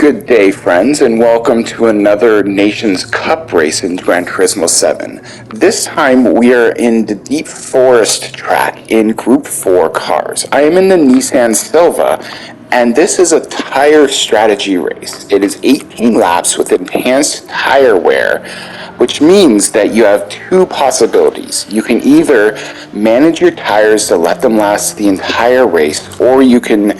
Good day, friends, and welcome to another Nations Cup race in Gran Turismo 7. This time we are in the Deep Forest track in Group 4 cars. I am in the Nissan Silva, and this is a tire strategy race. It is 18 laps with enhanced tire wear, which means that you have two possibilities. You can either manage your tires to let them last the entire race, or you can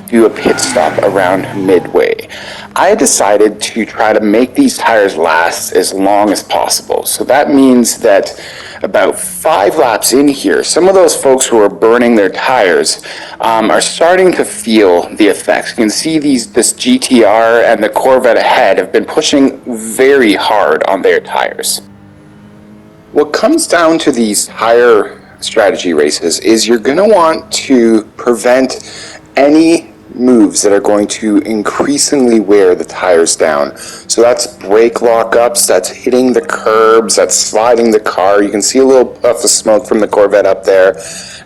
do a pit stop around midway. I decided to try to make these tires last as long as possible. So that means that about 5 laps in here, some of those folks who are burning their tires are starting to feel the effects. You can see this GTR and the Corvette ahead have been pushing very hard on their tires. What comes down to these tire strategy races is you're going to want to prevent any moves that are going to increasingly wear the tires down. So that's brake lockups, that's hitting the curbs, that's sliding the car. You can see a little puff of smoke from the Corvette up there,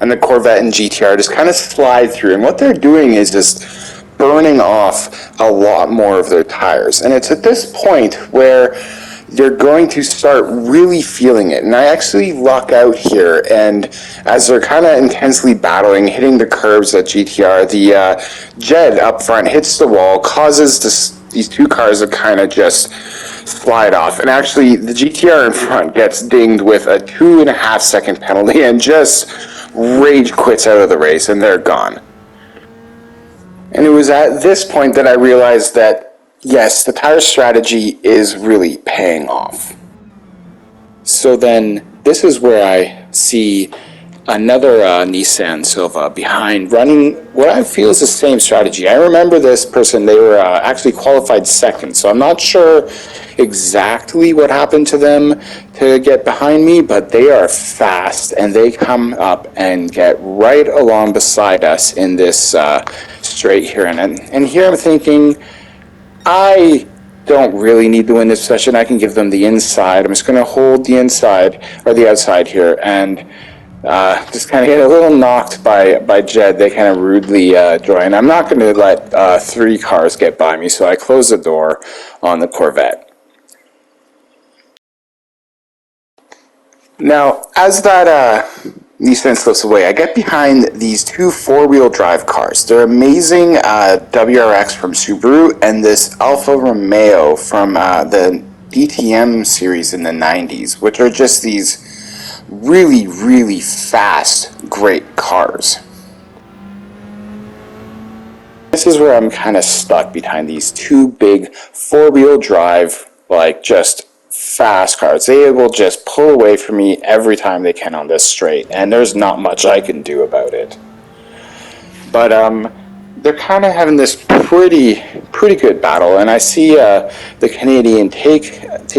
and the Corvette and GTR just kind of slide through. And what they're doing is just burning off a lot more of their tires. And it's at this point where you're going to start really feeling it. And I actually luck out here, and as they're kind of intensely battling, hitting the curbs at GTR, the Jed up front hits the wall, causes these two cars to kind of just slide off. And actually, the GTR in front gets dinged with a 2.5 second penalty and just rage quits out of the race, and they're gone. And it was at this point that I realized that yes, the tire strategy is really paying off. So then this is where I see another Nissan Silva behind, running what I feel is the same strategy. I remember this person, they were actually qualified second, so I'm not sure exactly what happened to them to get behind me, but they are fast and they come up and get right along beside us in this straight here. And here I'm thinking, I don't really need to win this session. I can give them the inside. I'm just going to hold the inside or the outside here and just kind of get a little knocked by Jed. They kind of rudely join. I'm not going to let 3 cars get by me, so I close the door on the Corvette. Now, as that Nissan slips away, I get behind these 2 4-wheel drive cars. They're amazing WRX from Subaru and this Alfa Romeo from the DTM series in the 90s, which are just these really, really fast, great cars. This is where I'm kind of stuck behind these 2 big 4-wheel drive, like just fast cars. They will just pull away from me every time they can on this straight, and there's not much I can do about it. But they're kind of having this pretty good battle, and I see the Canadian take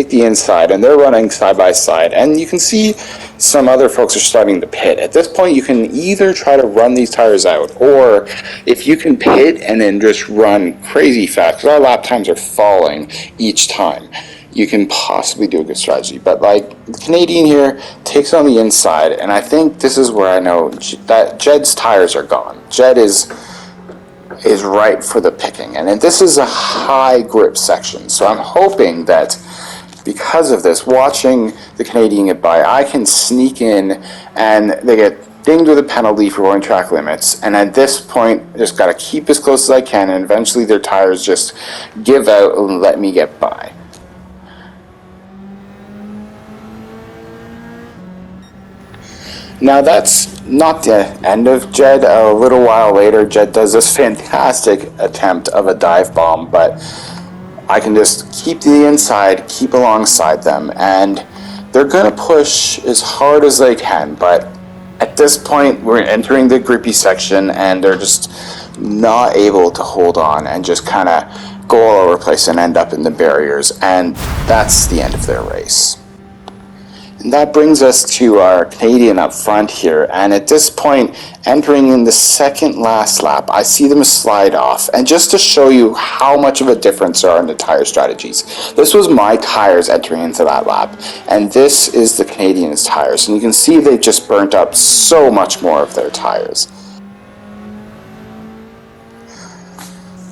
the inside, and they're running side by side, and you can see some other folks are starting to pit. At this point, you can either try to run these tires out, or if you can pit and then just run crazy fast, because our lap times are falling each time, you can possibly do a good strategy. But like the Canadian here takes on the inside, and I think this is where I know that Jed's tires are gone. Jed is ripe for the picking, and this is a high grip section, so I'm hoping that because of this, watching the Canadian get by, I can sneak in and they get dinged with a penalty for going track limits, and at this point I just got to keep as close as I can, and eventually their tires just give out and let me get by. Now that's not the end of Jed. A little while later, Jed does this fantastic attempt of a dive bomb, but I can just keep the inside, keep alongside them, and they're going to push as hard as they can, but at this point we're entering the grippy section and they're just not able to hold on and just kind of go all over the place and end up in the barriers, and that's the end of their race. And that brings us to our Canadian up front here, and at this point, entering in the second last lap, I see them slide off. And just to show you how much of a difference there are in the tire strategies, this was my tires entering into that lap, and this is the Canadians' tires. And you can see they've just burnt up so much more of their tires.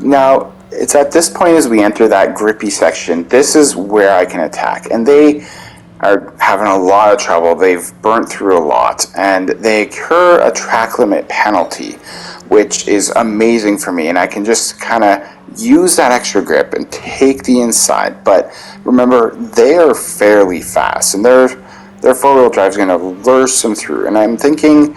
Now, it's at this point as we enter that grippy section, this is where I can attack. And they are having a lot of trouble. They've burnt through a lot, and they incur a track limit penalty, which is amazing for me. And I can just kind of use that extra grip and take the inside. But remember, they are fairly fast, and their four-wheel drive is going to lurch them through. And I'm thinking,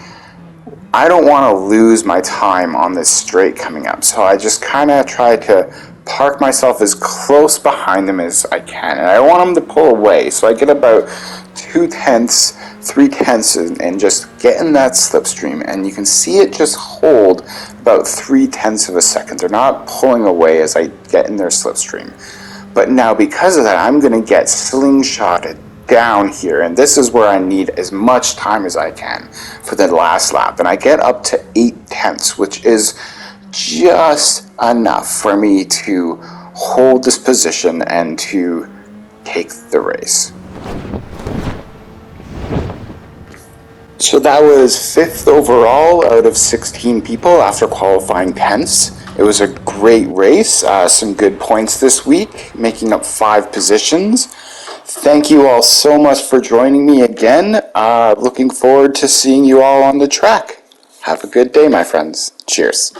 I don't want to lose my time on this straight coming up, so I just kind of try to park myself as close behind them as I can, and I want them to pull away, so I get about 2/10, 3/10, and just get in that slipstream, and you can see it just hold about 3/10 of a second. They're not pulling away as I get in their slipstream. But now because of that, I'm going to get slingshotted down here, and this is where I need as much time as I can for the last lap, and I get up to 8/10, which is just enough for me to hold this position and to take the race. So that was 5th overall out of 16 people after qualifying 10ths. It was a great race, some good points this week, making up 5 positions. Thank you all so much for joining me again. Looking forward to seeing you all on the track. Have a good day, my friends. Cheers.